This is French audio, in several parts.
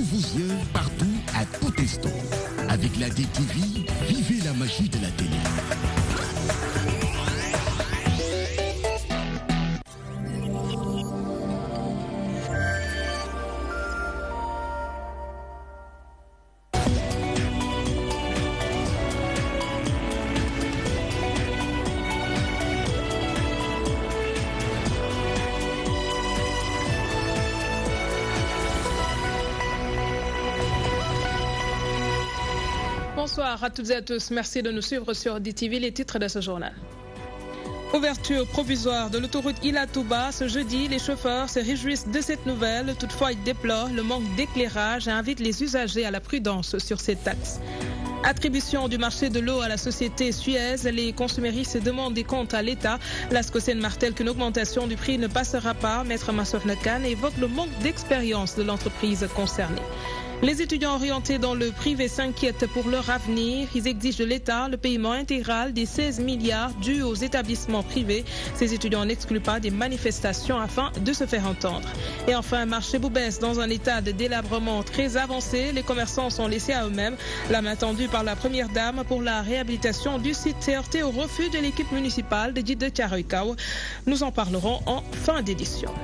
vos yeux, partout, à tout instant. Avec la DTV, vivez la magie de la télé. Bonsoir à toutes et à tous. Merci de nous suivre sur DTV. Les titres de ce journal. Ouverture provisoire de l'autoroute Ila Touba. Ce jeudi, les chauffeurs se réjouissent de cette nouvelle. Toutefois, ils déplorent le manque d'éclairage et invitent les usagers à la prudence sur cette axe. Attribution du marché de l'eau à la société Suez. Les consuméristes demandent des comptes à l'État. La SCOSEN martèle qu'une augmentation du prix ne passera pas. Maître Mansour Nakan évoque le manque d'expérience de l'entreprise concernée. Les étudiants orientés dans le privé s'inquiètent pour leur avenir. Ils exigent de l'État le paiement intégral des 16 milliards dus aux établissements privés. Ces étudiants n'excluent pas des manifestations afin de se faire entendre. Et enfin, marché Boubès dans un état de délabrement très avancé. Les commerçants sont laissés à eux-mêmes. La main tendue par la première dame pour la réhabilitation du site s'est heurtée au refus de l'équipe municipale de Djid Thiaroye-Kao. Nous en parlerons en fin d'édition.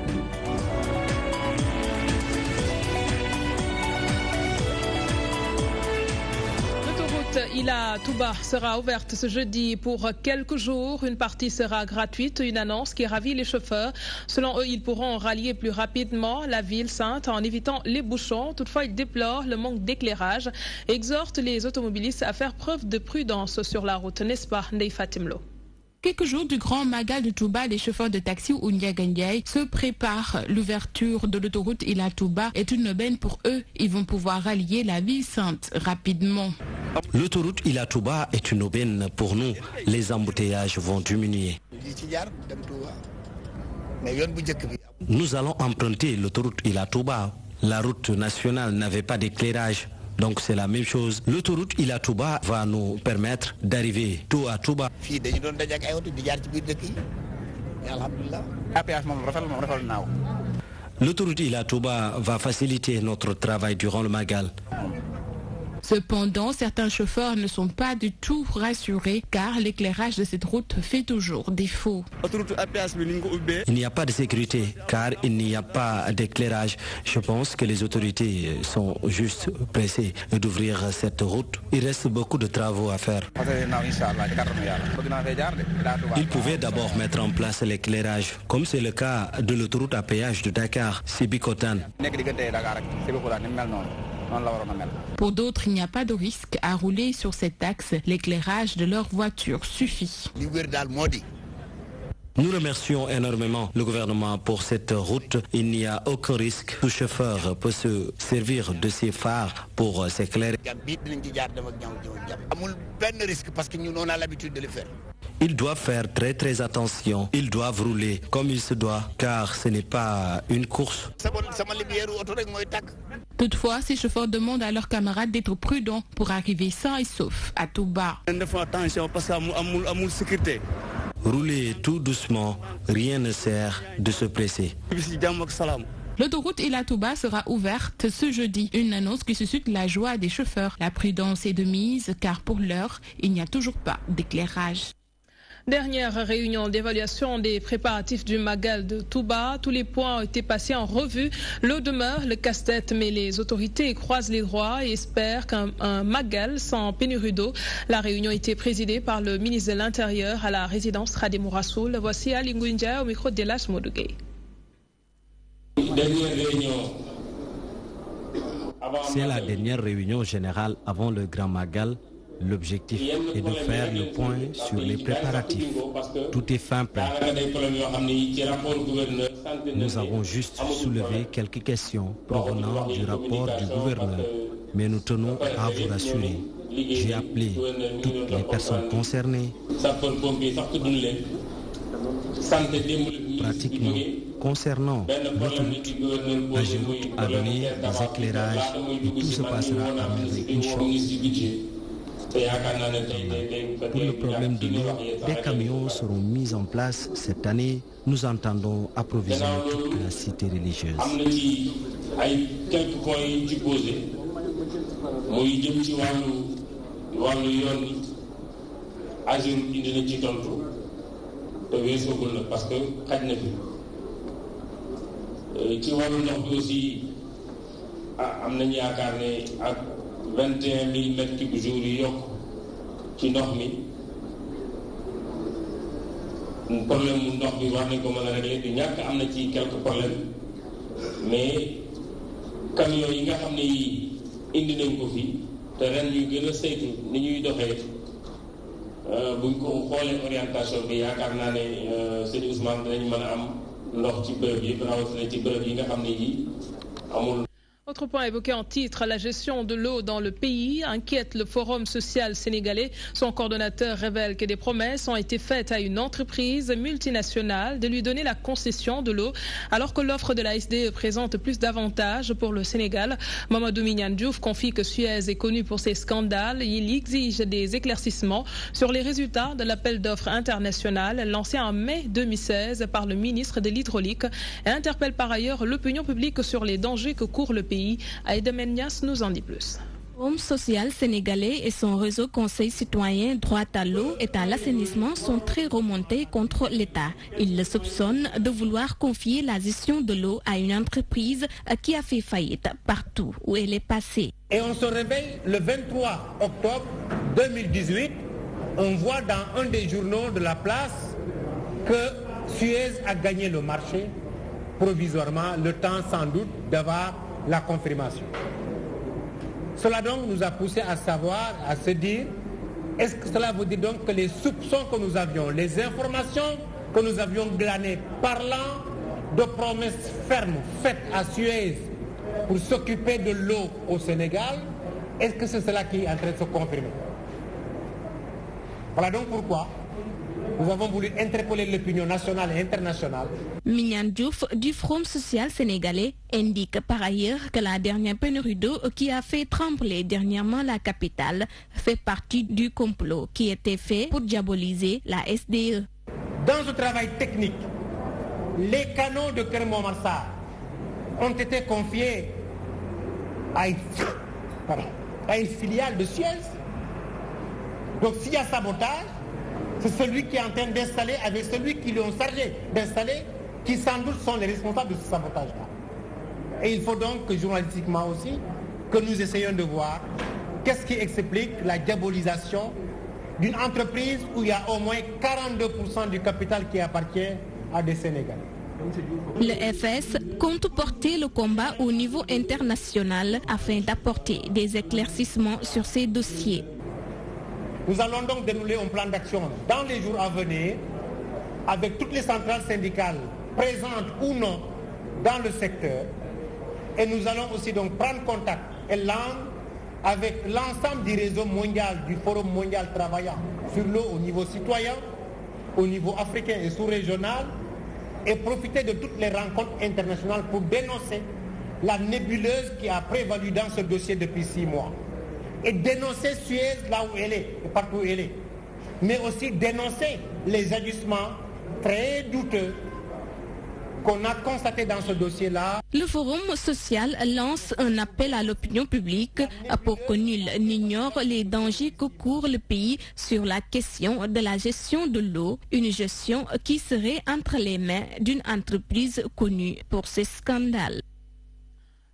Ila Touba sera ouverte ce jeudi pour quelques jours. Une partie sera gratuite, une annonce qui ravit les chauffeurs. Selon eux, ils pourront rallier plus rapidement la ville sainte en évitant les bouchons. Toutefois, ils déplorent le manque d'éclairage et exhortent les automobilistes à faire preuve de prudence sur la route, n'est-ce pas, Ndeye Fatimlo? Quelques jours du grand magal de Touba, les chauffeurs de taxi ou Ndiagandiaï se préparent. L'ouverture de l'autoroute Ila Touba est une aubaine pour eux. Ils vont pouvoir rallier la ville sainte rapidement. L'autoroute Ila Touba est une aubaine pour nous. Les embouteillages vont diminuer. Nous allons emprunter l'autoroute Ila Touba. La route nationale n'avait pas d'éclairage. Donc c'est la même chose. L'autoroute Ila Touba va nous permettre d'arriver tout à Touba. L'autoroute Ila Touba va faciliter notre travail durant le Magal. Cependant, certains chauffeurs ne sont pas du tout rassurés car l'éclairage de cette route fait toujours défaut. Il n'y a pas de sécurité car il n'y a pas d'éclairage. Je pense que les autorités sont juste pressées d'ouvrir cette route. Il reste beaucoup de travaux à faire. Ils pouvaient d'abord mettre en place l'éclairage, comme c'est le cas de l'autoroute à péage de Dakar, Sébikotane. Pour d'autres, il n'y a pas de risque à rouler sur cet axe. L'éclairage de leur voiture suffit. Nous remercions énormément le gouvernement pour cette route. Il n'y a aucun risque. Tout chauffeur peut se servir de ces phares pour s'éclairer. Ils doivent faire très attention. Ils doivent rouler comme il se doit, car ce n'est pas une course. Toutefois, ces chauffeurs demandent à leurs camarades d'être prudents pour arriver sains et saufs à Touba. Rouler tout doucement, rien ne sert de se presser. L'autoroute Ila Touba sera ouverte ce jeudi, une annonce qui suscite la joie des chauffeurs. La prudence est de mise car pour l'heure, il n'y a toujours pas d'éclairage. Dernière réunion d'évaluation des préparatifs du Magal de Touba. Tous les points ont été passés en revue. L'eau demeure le casse-tête, mais les autorités croisent les doigts et espèrent qu'un Magal sans pénurie d'eau. La réunion a été présidée par le ministre de l'Intérieur à la résidence Khadimou Rassoul. Voici Ali Ngouindia au micro d'Elash Modougay. C'est la dernière réunion générale avant le Grand Magal. L'objectif est de faire le point sur les préparatifs. Tout est fin prêt. Nous avons juste soulevé quelques questions provenant du rapport du gouverneur, mais nous tenons à vous rassurer. J'ai appelé toutes les personnes concernées. Pratiquement, concernant l'autoroute, Ageroute a donné des éclairages et tout se passera à merveille, Inch'Allah. Pour le problème de l'eau, des camions seront mis en place cette année. Nous entendons approvisionner toute la cité religieuse. quelques points yi ci posé muy jëm ci wàllu yoon yi AGEROUTE indi na ci tontu te weesoogul na parce que xaj na fi ci wàllu ndox bi aussi am nañu yaakaar ne ak 21 000 mètres cubes jour yi yokk ci ndox mi problème mu ndox bi war nañ ko mën a régler du ñàkk am na ci quelques problèmes mais camions yi nga xam ne yi indi nañ ko fi te ren ñu gën a saytu ni ñuy doxee buñ ko xoolee orientation bi yaakaar naa ne sëñ Ousmane dinañ mën a am ndox ci bërëb yi rawatina ci bërëb yi nga xam ne yi amul. Autre point évoqué en titre, la gestion de l'eau dans le pays inquiète le Forum social sénégalais. Son coordonnateur révèle que des promesses ont été faites à une entreprise multinationale de lui donner la concession de l'eau, alors que l'offre de la SDE présente plus d'avantages pour le Sénégal. Mamadou Mignane Diouf confie que Suez est connu pour ses scandales. Il exige des éclaircissements sur les résultats de l'appel d'offres international lancé en mai 2016 par le ministre de l'Hydraulique et interpelle par ailleurs l'opinion publique sur les dangers que court le pays. Aïda Mennias nous en dit plus. Le Forum social sénégalais et son réseau Conseil citoyen droit à l'eau et à l'assainissement sont très remontés contre l'État. Ils le soupçonnent de vouloir confier la gestion de l'eau à une entreprise qui a fait faillite partout où elle est passée. Et on se réveille le 23 octobre 2018, on voit dans un des journaux de la place que Suez a gagné le marché provisoirement, le temps sans doute d'avoir la confirmation. Cela donc nous a poussé à savoir, à se dire, est-ce que cela veut dire donc que les soupçons que nous avions, les informations que nous avions glanées parlant de promesses fermes faites à Suez pour s'occuper de l'eau au Sénégal, est-ce que c'est cela qui est en train de se confirmer? Voilà donc pourquoi nous avons voulu interpeller l'opinion nationale et internationale. Mignane Diouf du Forum social sénégalais indique par ailleurs que la dernière pénurie d'eau qui a fait trembler dernièrement la capitale fait partie du complot qui était fait pour diaboliser la SDE. Dans ce travail technique, les canaux de Kermont Marsar ont été confiés à une filiale de Suez. Donc s'il y a sabotage, c'est celui qui est en train d'installer avec celui qui lui ont chargé d'installer, qui sans doute sont les responsables de ce sabotage-là. Et il faut donc que journalistiquement aussi, que nous essayions de voir qu'est-ce qui explique la diabolisation d'une entreprise où il y a au moins 42% du capital qui appartient à des Sénégalais. Le FS compte porter le combat au niveau international afin d'apporter des éclaircissements sur ces dossiers. Nous allons donc dérouler un plan d'action dans les jours à venir avec toutes les centrales syndicales présentes ou non dans le secteur. Et nous allons aussi donc prendre contact et langue avec l'ensemble du réseau mondial, du Forum mondial travaillant sur l'eau au niveau citoyen, au niveau africain et sous-régional, et profiter de toutes les rencontres internationales pour dénoncer la nébuleuse qui a prévalu dans ce dossier depuis 6 mois. Et dénoncer Suez là où elle est, et partout où elle est. Mais aussi dénoncer les ajustements très douteux qu'on a constatés dans ce dossier-là. Le Forum social lance un appel à l'opinion publique pour que nul n'ignore les dangers que court le pays sur la question de la gestion de l'eau, une gestion qui serait entre les mains d'une entreprise connue pour ses scandales.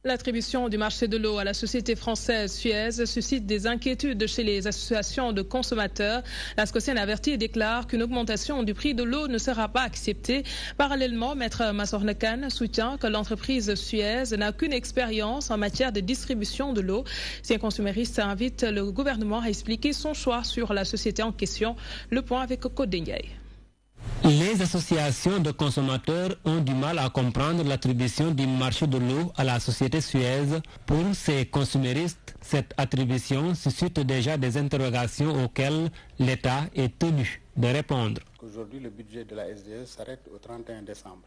L'attribution du marché de l'eau à la société française Suez suscite des inquiétudes chez les associations de consommateurs. La SCOSEN avertit et déclare qu'une augmentation du prix de l'eau ne sera pas acceptée. Parallèlement, Maître Massornekan soutient que l'entreprise Suez n'a qu'une expérience en matière de distribution de l'eau. Si un consumériste invite le gouvernement à expliquer son choix sur la société en question, le point avec Code Ndiaye. Les associations de consommateurs ont du mal à comprendre l'attribution du marché de l'eau à la société Suez. Pour ces consuméristes, cette attribution suscite déjà des interrogations auxquelles l'État est tenu de répondre. Aujourd'hui, le budget de la SDE s'arrête au 31 décembre.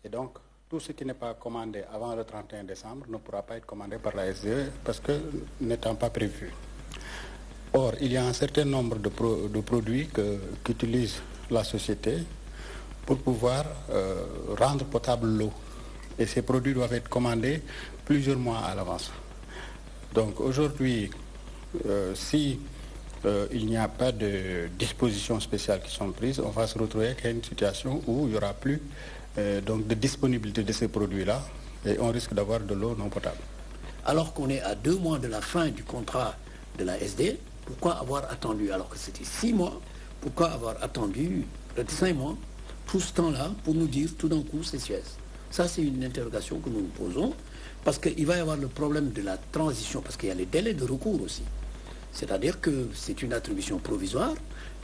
Et donc, tout ce qui n'est pas commandé avant le 31 décembre ne pourra pas être commandé par la SDE parce que n'étant pas prévu. Or, il y a un certain nombre de produits qu'utilise la société pour pouvoir rendre potable l'eau. Et ces produits doivent être commandés plusieurs mois à l'avance. Donc aujourd'hui, si il n'y a pas de dispositions spéciales qui sont prises, on va se retrouver avec une situation où il n'y aura plus donc de disponibilité de ces produits-là et on risque d'avoir de l'eau non potable. Alors qu'on est à 2 mois de la fin du contrat de la SDE, pourquoi avoir attendu alors que c'était 6 mois? Pourquoi avoir attendu 5 mois, tout ce temps-là, pour nous dire tout d'un coup c'est Suez? Ça, c'est une interrogation que nous nous posons, parce qu'il va y avoir le problème de la transition, parce qu'il y a les délais de recours aussi. C'est-à-dire que c'est une attribution provisoire,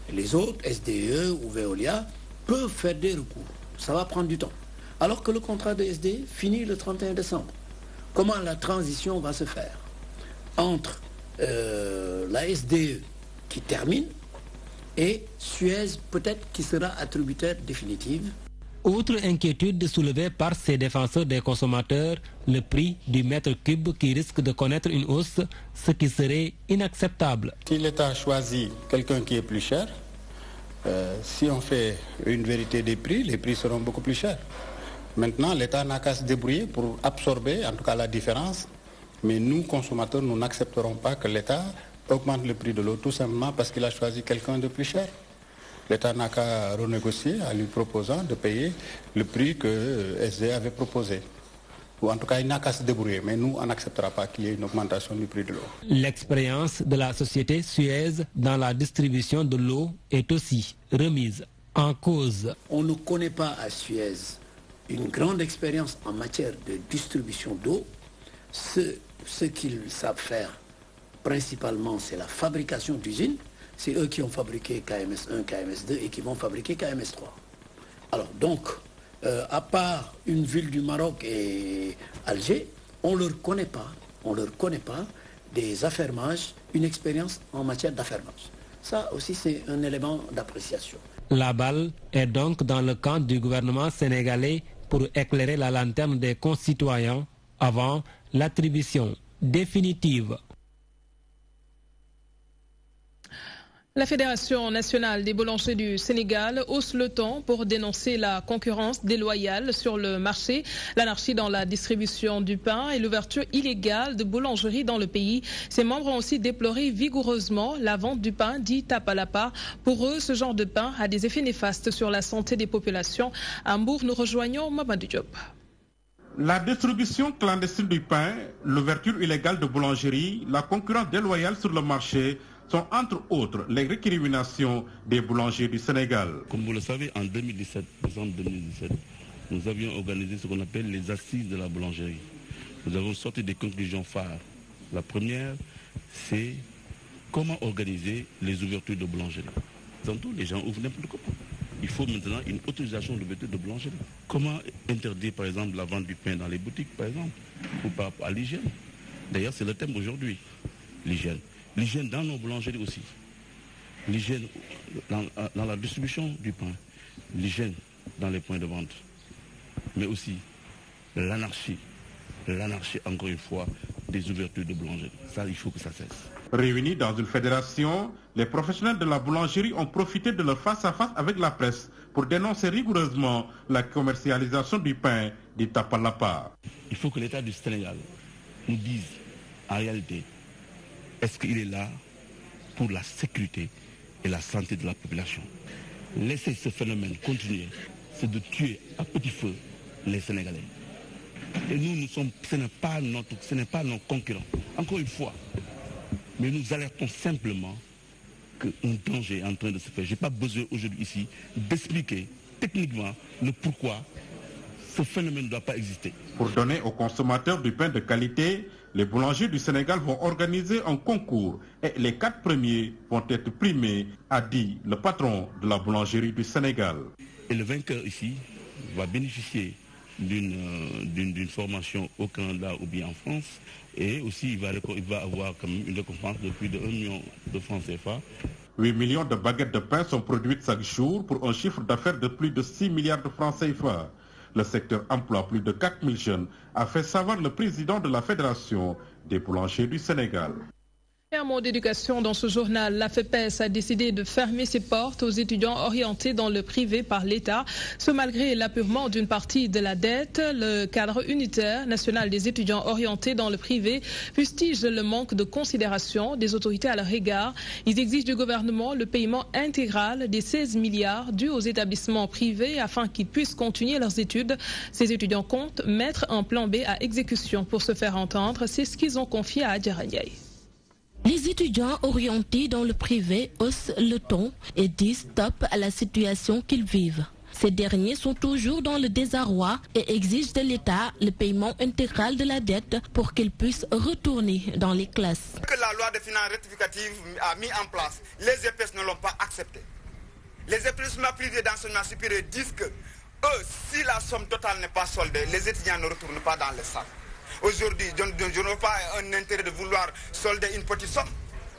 et les autres, SDE ou Veolia, peuvent faire des recours. Ça va prendre du temps. Alors que le contrat de SDE finit le 31 décembre. Comment la transition va se faire entre la SDE qui termine et Suez peut-être qui sera attributaire définitive? Autre inquiétude soulevée par ces défenseurs des consommateurs, le prix du mètre cube qui risque de connaître une hausse, ce qui serait inacceptable. Si l'État choisit quelqu'un qui est plus cher, si on fait une vérité des prix, les prix seront beaucoup plus chers. Maintenant, l'État n'a qu'à se débrouiller pour absorber, en tout cas la différence, mais nous, consommateurs, nous n'accepterons pas que l'État augmente le prix de l'eau tout simplement parce qu'il a choisi quelqu'un de plus cher. L'État n'a qu'à renégocier en lui proposant de payer le prix que SDE avait proposé. Ou en tout cas, il n'a qu'à se débrouiller, mais nous, on n'acceptera pas qu'il y ait une augmentation du prix de l'eau. L'expérience de la société Suez dans la distribution de l'eau est aussi remise en cause. On ne connaît pas à Suez une grande expérience en matière de distribution d'eau. Ce qu'ils savent faire, principalement, c'est la fabrication d'usines. C'est eux qui ont fabriqué KMS1, KMS2 et qui vont fabriquer KMS3. Alors donc, à part une ville du Maroc et Alger, on ne leur connaît pas des affermages, une expérience en matière d'affermage. Ça aussi, c'est un élément d'appréciation. La balle est donc dans le camp du gouvernement sénégalais pour éclairer la lanterne des concitoyens avant l'attribution définitive. La Fédération nationale des boulangers du Sénégal hausse le ton pour dénoncer la concurrence déloyale sur le marché, l'anarchie dans la distribution du pain et l'ouverture illégale de boulangeries dans le pays. Ses membres ont aussi déploré vigoureusement la vente du pain dit tapalapa. Pour eux, ce genre de pain a des effets néfastes sur la santé des populations. À Mbour, nous rejoignons Mamadou Diop. La distribution clandestine du pain, l'ouverture illégale de boulangeries, la concurrence déloyale sur le marché sont entre autres les récriminations des boulangers du Sénégal. Comme vous le savez, en 2017, décembre 2017, nous avions organisé ce qu'on appelle les assises de la boulangerie. Nous avons sorti des conclusions phares. La première, c'est comment organiser les ouvertures de boulangerie. Tantôt, les gens ouvrent n'importe comment. Il faut maintenant une autorisation d'ouverture de boulangerie. Comment interdire, par exemple, la vente du pain dans les boutiques, par exemple, ou par rapport à l'hygiène. D'ailleurs, c'est le thème aujourd'hui, l'hygiène. L'hygiène dans nos boulangeries aussi. L'hygiène dans la distribution du pain. L'hygiène dans les points de vente. Mais aussi l'anarchie. L'anarchie, encore une fois, des ouvertures de boulangerie. Ça, il faut que ça cesse. Réunis dans une fédération, les professionnels de la boulangerie ont profité de leur face-à-face avec la presse pour dénoncer rigoureusement la commercialisation du pain dit tapalapa. Il faut que l'État du Sénégal nous dise, en réalité, est-ce qu'il est là pour la sécurité et la santé de la population? Laisser ce phénomène continuer, c'est de tuer à petit feu les Sénégalais. Et nous, ce n'est pas nos concurrents. Encore une fois, mais nous alertons simplement qu'un danger est en train de se faire. Je n'ai pas besoin aujourd'hui ici d'expliquer techniquement le pourquoi ce phénomène ne doit pas exister. Pour donner aux consommateurs du pain de qualité, les boulangers du Sénégal vont organiser un concours et les 4 premiers vont être primés, a dit le patron de la boulangerie du Sénégal. Et le vainqueur ici va bénéficier d'une formation au Canada ou bien en France, et aussi il va avoir comme une récompense de plus de 1 million de francs CFA. 8 millions de baguettes de pain sont produites chaque jour pour un chiffre d'affaires de plus de 6 milliards de francs CFA. Le secteur emploie plus de 4000 jeunes, a fait savoir le président de la Fédération des boulangers du Sénégal. Et un mot d'éducation dans ce journal. La FEPES a décidé de fermer ses portes aux étudiants orientés dans le privé par l'État. Ce malgré l'apurement d'une partie de la dette. Le cadre unitaire national des étudiants orientés dans le privé fustige le manque de considération des autorités à leur égard. Ils exigent du gouvernement le paiement intégral des 16 milliards dus aux établissements privés afin qu'ils puissent continuer leurs études. Ces étudiants comptent mettre un plan B à exécution pour se faire entendre. C'est ce qu'ils ont confié à Adjaranyay. Les étudiants orientés dans le privé haussent le ton et disent stop à la situation qu'ils vivent. Ces derniers sont toujours dans le désarroi et exigent de l'État le paiement intégral de la dette pour qu'ils puissent retourner dans les classes. Que la loi de finances rectificative a mis en place, les EPS ne l'ont pas accepté. Les établissements privés d'enseignement supérieur disent que eux, si la somme totale n'est pas soldée, les étudiants ne retournent pas dans les salles. Aujourd'hui, je n'ai pas un intérêt de vouloir solder une petite somme.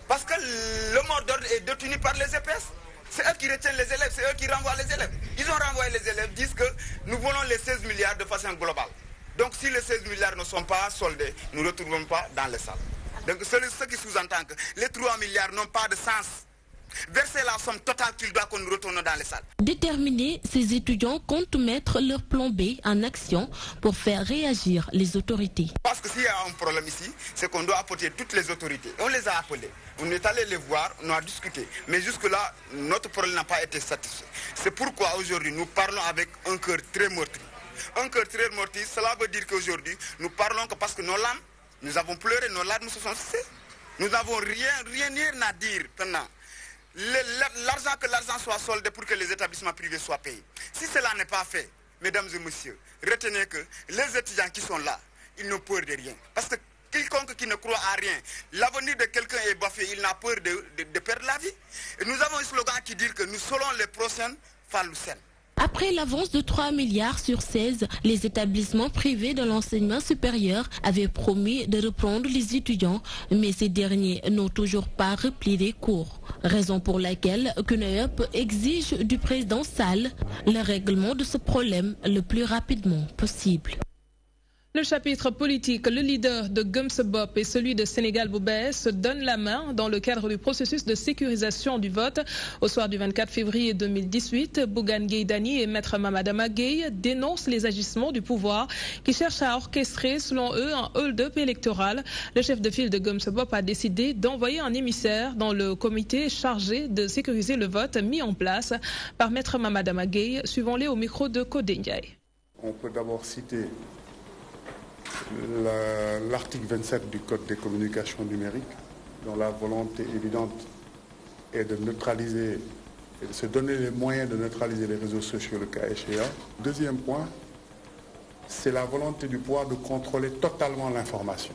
Parce que le mot d'ordre est détenu par les EPS. C'est eux qui retiennent les élèves, c'est eux qui renvoient les élèves. Ils ont renvoyé les élèves, disent que nous voulons les 16 milliards de façon globale. Donc si les 16 milliards ne sont pas soldés, nous ne retournons pas dans les salles. Donc c'est ce qui sous-entend que les 3 milliards n'ont pas de sens. Verser la somme totale qu'il doit qu'on nous retourne dans les salles. Déterminés, ces étudiants comptent mettre leur plan B en action pour faire réagir les autorités. Parce que s'il y a un problème ici, c'est qu'on doit apporter toutes les autorités. On les a appelés, on est allé les voir, on a discuté. Mais jusque-là, notre problème n'a pas été satisfait. C'est pourquoi aujourd'hui nous parlons avec un cœur très meurtri. Un cœur très meurtri, cela veut dire qu'aujourd'hui, nous parlons que parce que nos larmes, nous avons pleuré, nos larmes se sont cessées. Nous n'avons rien à dire maintenant. L'argent soit soldé pour que les établissements privés soient payés. Si cela n'est pas fait, mesdames et messieurs, retenez que les étudiants qui sont là, ils n'ont peur de rien. Parce que quiconque qui ne croit à rien, l'avenir de quelqu'un est bafoué, il n'a peur de perdre la vie. Et nous avons un slogan qui dit que nous serons les prochains Faloussen. Après l'avance de 3 milliards sur 16, les établissements privés de l'enseignement supérieur avaient promis de reprendre les étudiants, mais ces derniers n'ont toujours pas repris les cours. Raison pour laquelle CUNEUP exige du président Sall le règlement de ce problème le plus rapidement possible. Le chapitre politique, le leader de Gumsebop et celui de Sénégal Boubès se donnent la main dans le cadre du processus de sécurisation du vote. Au soir du 24 février 2018, Bougane Gueye Dany et Maître Mamadama Gueye dénoncent les agissements du pouvoir qui cherche à orchestrer, selon eux, un hold-up électoral. Le chef de file de Gumsebop a décidé d'envoyer un émissaire dans le comité chargé de sécuriser le vote mis en place par Maître Mamadama Gueye. Suivons-les au micro de Codé Ndiaye. On peut d'abord citer l'article 27 du Code des communications numériques, dont la volonté évidente est de neutraliser et de se donner les moyens de neutraliser les réseaux sociaux le cas échéant. Deuxième point, c'est la volonté du pouvoir de contrôler totalement l'information.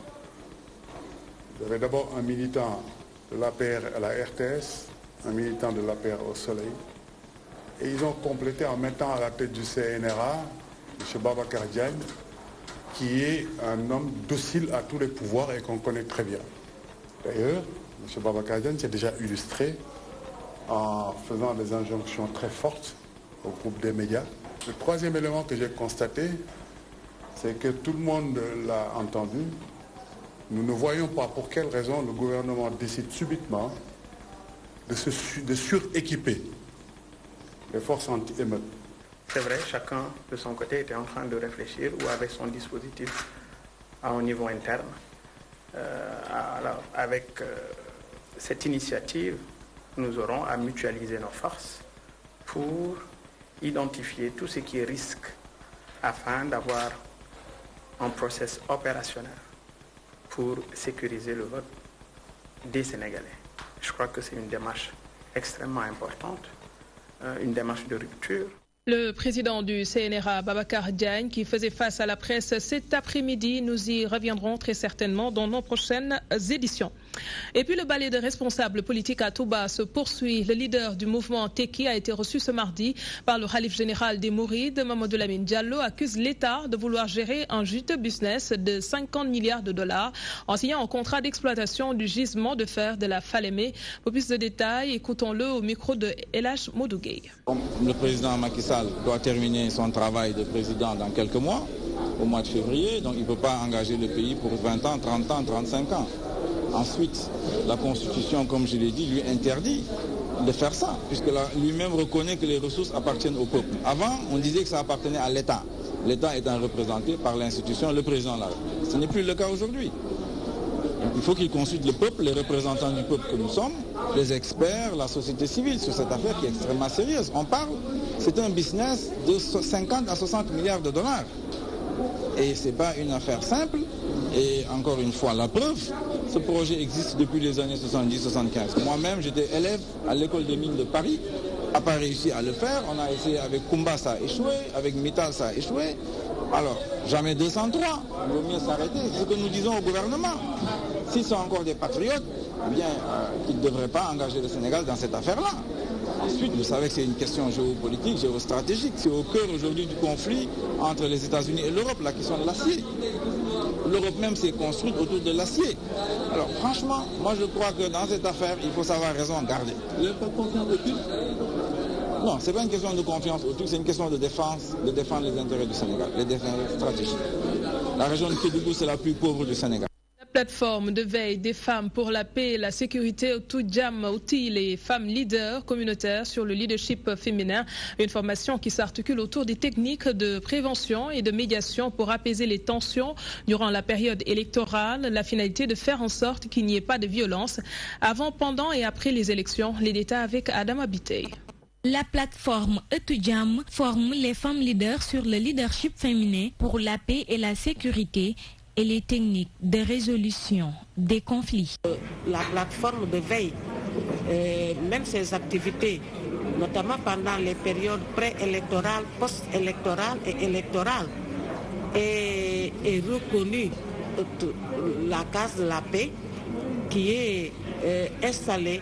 Vous avez d'abord un militant de l'APR à la RTS, un militant de l'APR au Soleil, et ils ont complété en mettant à la tête du CNRA, M. Babacar Diagne, qui est un homme docile à tous les pouvoirs et qu'on connaît très bien. D'ailleurs, M. Babacar Diagne s'est déjà illustré en faisant des injonctions très fortes au groupe des médias. Le troisième élément que j'ai constaté, c'est que tout le monde l'a entendu. Nous ne voyons pas pour quelle raison le gouvernement décide subitement de suréquiper les forces anti-émeutes. C'est vrai, chacun de son côté était en train de réfléchir ou avait son dispositif à un niveau interne. Alors, avec cette initiative, nous aurons à mutualiser nos forces pour identifier tout ce qui est risque afin d'avoir un process opérationnel pour sécuriser le vote des Sénégalais. Je crois que c'est une démarche extrêmement importante, une démarche de rupture. Le président du CNRA, Babacar Diagne, qui faisait face à la presse cet après-midi. Nous y reviendrons très certainement dans nos prochaines éditions. Et puis le balai de responsables politiques à Touba se poursuit. Le leader du mouvement Teki a été reçu ce mardi par le khalife général des Mourides. Mamadou Lamine Diallo accuse l'État de vouloir gérer un juteux business de 50 milliards de dollars en signant un contrat d'exploitation du gisement de fer de la Falémé. Pour plus de détails, écoutons-le au micro de Elhaj Modougueye. Le président Macky Sall doit terminer son travail de président dans quelques mois, au mois de février, donc il ne peut pas engager le pays pour 20 ans, 30 ans, 35 ans. Ensuite, la Constitution, comme je l'ai dit, lui interdit de faire ça, puisque lui-même reconnaît que les ressources appartiennent au peuple. Avant, on disait que ça appartenait à l'État. L'État étant représenté par l'institution, le président là. Ce n'est plus le cas aujourd'hui. Il faut qu'il consulte le peuple, les représentants du peuple que nous sommes, les experts, la société civile sur cette affaire qui est extrêmement sérieuse. On parle, c'est un business de 50 à 60 milliards de dollars. Et ce n'est pas une affaire simple. Et encore une fois, la preuve, ce projet existe depuis les années 70-75. Moi-même, j'étais élève à l'école des mines de Paris, n'a pas réussi à le faire. On a essayé avec Kumba, ça a échoué, avec Mittal, ça a échoué. Alors, jamais 203, il vaut mieux s'arrêter. C'est ce que nous disons au gouvernement. S'ils sont encore des patriotes, eh bien, ils ne devraient pas engager le Sénégal dans cette affaire-là. Ensuite, vous savez que c'est une question géopolitique, géostratégique. C'est au cœur aujourd'hui du conflit entre les États-Unis et l'Europe, la question de l'acier. L'Europe même s'est construite autour de l'acier. Alors franchement, moi je crois que dans cette affaire, il faut savoir raison garder. Vous n'avez pas confiance au Turc? Non, ce n'est pas une question de confiance au Turc, c'est une question de défense, de défendre les intérêts du Sénégal, les intérêts stratégiques. La région de Kédougou, c'est la plus pauvre du Sénégal. La plateforme de veille des femmes pour la paix et la sécurité Otujam outille les femmes leaders communautaires sur le leadership féminin. Une formation qui s'articule autour des techniques de prévention et de médiation pour apaiser les tensions durant la période électorale. La finalité de faire en sorte qu'il n'y ait pas de violence avant, pendant et après les élections. Les détails avec Adam Abitey. La plateforme Otujam forme les femmes leaders sur le leadership féminin pour la paix et la sécurité et les techniques de résolution des conflits. La plateforme de veille mène ses activités, notamment pendant les périodes préélectorales, post-électorales et électorales, et est reconnue la case de la paix qui est installée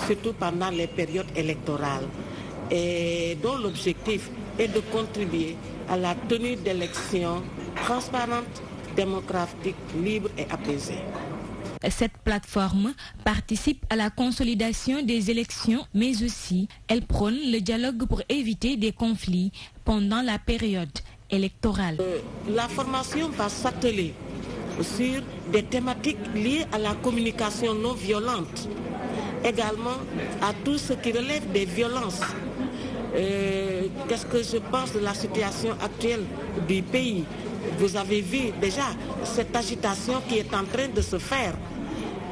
surtout pendant les périodes électorales et dont l'objectif est de contribuer à la tenue d'élections transparentes, démocratique, libre et apaisé. Cette plateforme participe à la consolidation des élections, mais aussi elle prône le dialogue pour éviter des conflits pendant la période électorale. La formation va s'atteler sur des thématiques liées à la communication non violente, également à tout ce qui relève des violences. Qu'est-ce que je pense de la situation actuelle du pays? Vous avez vu déjà cette agitation qui est en train de se faire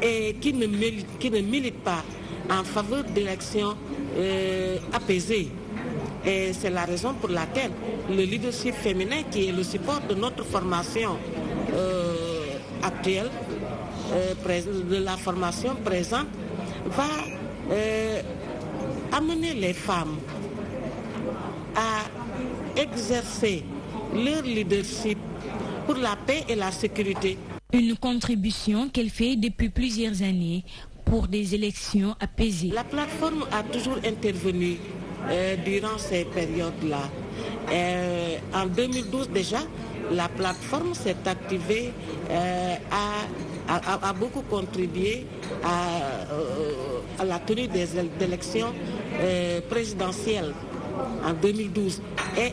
et qui ne milite pas en faveur d'élections apaisées. Et c'est la raison pour laquelle le leadership féminin, qui est le support de notre formation actuelle, de la formation présente, va amener les femmes à exercer leur leadership pour la paix et la sécurité. Une contribution qu'elle fait depuis plusieurs années pour des élections apaisées. La plateforme a toujours intervenu durant ces périodes-là. En 2012 déjà, la plateforme s'est activée, a beaucoup contribué à la tenue des élections présidentielles en 2012 et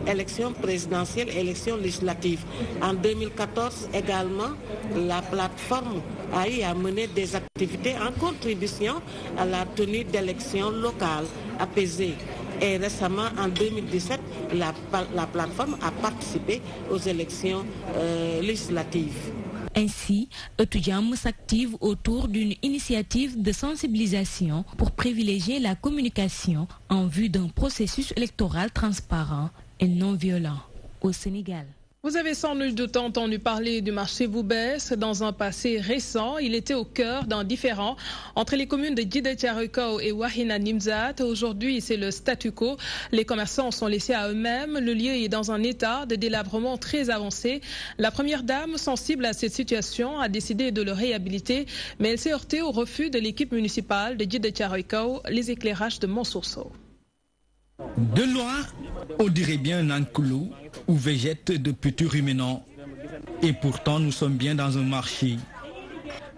élections présidentielles et élections législatives. En 2014 également, la plateforme a eu à mener des activités en contribution à la tenue d'élections locales apaisées. Et récemment, en 2017, la plateforme a participé aux élections législatives. Ainsi, Otujam s'active autour d'une initiative de sensibilisation pour privilégier la communication en vue d'un processus électoral transparent et non violent au Sénégal. Vous avez sans nul doute entendu parler du marché Boubès. Dans un passé récent, il était au cœur d'un différend entre les communes de Djiddah Thiaroye Kao et Wahina Nimzat. Aujourd'hui, c'est le statu quo. Les commerçants sont laissés à eux-mêmes. Le lieu est dans un état de délabrement très avancé. La première dame, sensible à cette situation, a décidé de le réhabiliter, mais elle s'est heurtée au refus de l'équipe municipale de Djiddah Thiaroye Kao. Les éclairages de Mansour Sow. De loin, on dirait bien un enclos où végètent de petits ruminants. Et pourtant, nous sommes bien dans un marché.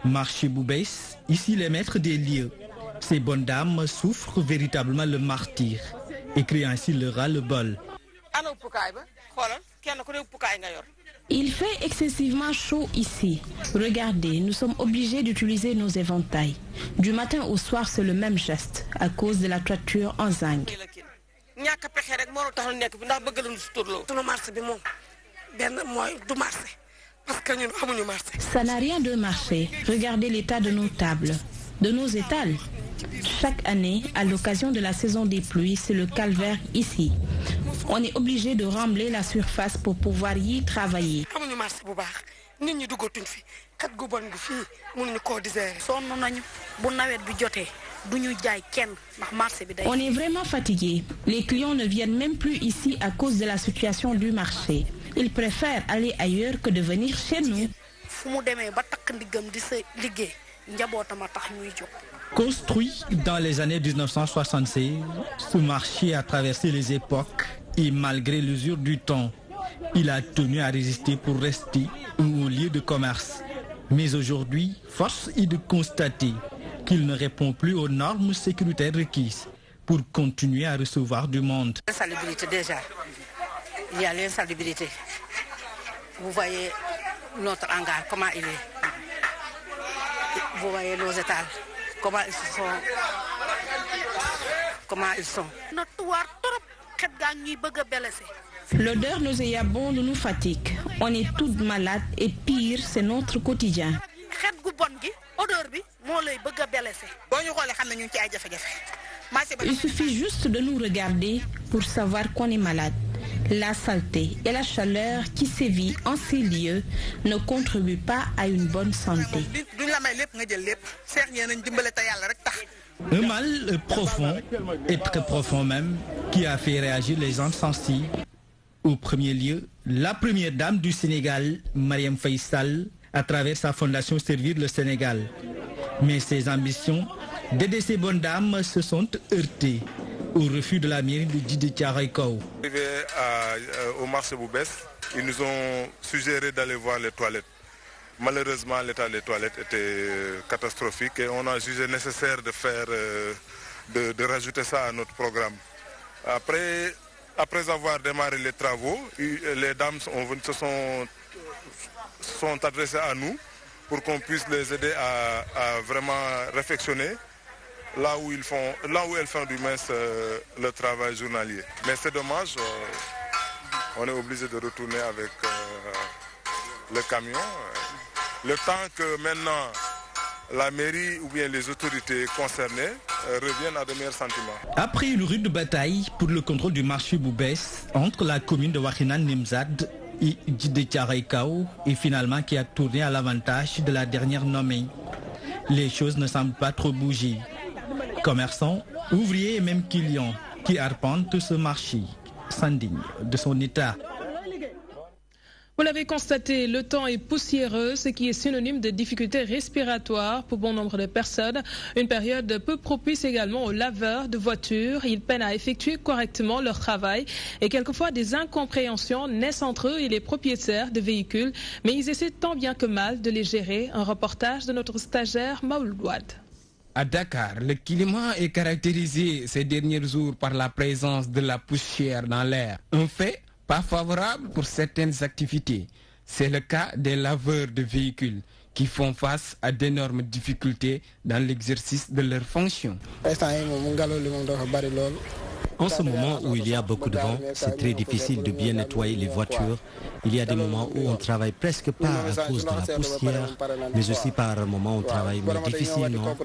Marché Boubès, ici les maîtres des lieux. Ces bonnes dames souffrent véritablement le martyre et créent ainsi le ras-le-bol. Il fait excessivement chaud ici. Regardez, nous sommes obligés d'utiliser nos éventails. Du matin au soir, c'est le même geste à cause de la toiture en zinc. Ça n'a rien de marché. Regardez l'état de nos tables, de nos étals. Chaque année, à l'occasion de la saison des pluies, c'est le calvaire ici. On est obligé de rembler la surface pour pouvoir y travailler. On est vraiment fatigué. Les clients ne viennent même plus ici à cause de la situation du marché. Ils préfèrent aller ailleurs que de venir chez nous. Construit dans les années 1976, ce marché a traversé les époques et malgré l'usure du temps, il a tenu à résister pour rester un lieu de commerce. Mais aujourd'hui, force est de constater qu'il ne répond plus aux normes sécuritaires requises pour continuer à recevoir du monde. L'insalubrité déjà, il y a l'insalubrité. Vous voyez notre hangar, comment il est. Vous voyez nos étals, comment ils sont. L'odeur nauséabonde nous fatigue. On est toutes malades et pire, c'est notre quotidien. Il suffit juste de nous regarder pour savoir qu'on est malade. La saleté et la chaleur qui sévit en ces lieux ne contribuent pas à une bonne santé. Un mal profond, et très profond même, qui a fait réagir les gens sensibles. Au premier lieu, la première dame du Sénégal, Marième Faye Sall, à travers sa fondation Servir le Sénégal. Mais ses ambitions d'aider ces bonnes dames se sont heurtées au refus de la mairie de Djidé Thiaroye Kao. Arrivé au marché Boubès, ils nous ont suggéré d'aller voir les toilettes. Malheureusement, l'état des toilettes était catastrophique et on a jugé nécessaire de faire, de rajouter ça à notre programme. Après avoir démarré les travaux, les dames se sont adressées à nous pour qu'on puisse les aider à vraiment réfectionner là où elles font du moins le travail journalier. Mais c'est dommage, on est obligé de retourner avec le camion. Le temps que maintenant la mairie ou bien les autorités concernées reviennent à de meilleurs sentiments. Après une rude bataille pour le contrôle du marché Boubès entre la commune de Wakhinane Nimzatt et Djidé Thiaroye Kao, et finalement qui a tourné à l'avantage de la dernière nommée, les choses ne semblent pas trop bouger. Commerçants, ouvriers et même clients qui arpentent ce marché s'indignent de son état. Vous l'avez constaté, le temps est poussiéreux, ce qui est synonyme de difficultés respiratoires pour bon nombre de personnes. Une période peu propice également aux laveurs de voitures. Ils peinent à effectuer correctement leur travail et quelquefois des incompréhensions naissent entre eux et les propriétaires de véhicules. Mais ils essaient tant bien que mal de les gérer. Un reportage de notre stagiaire Maoul Ouad. À Dakar, le climat est caractérisé ces derniers jours par la présence de la poussière dans l'air. Un fait pas favorable pour certaines activités. C'est le cas des laveurs de véhicules qui font face à d'énormes difficultés dans l'exercice de leurs fonctions. En ce moment où il y a beaucoup de vent, c'est très difficile de bien nettoyer les voitures. Il y a des moments où on travaille presque pas à cause de la poussière, mais aussi par moments où on travaille mais difficilement.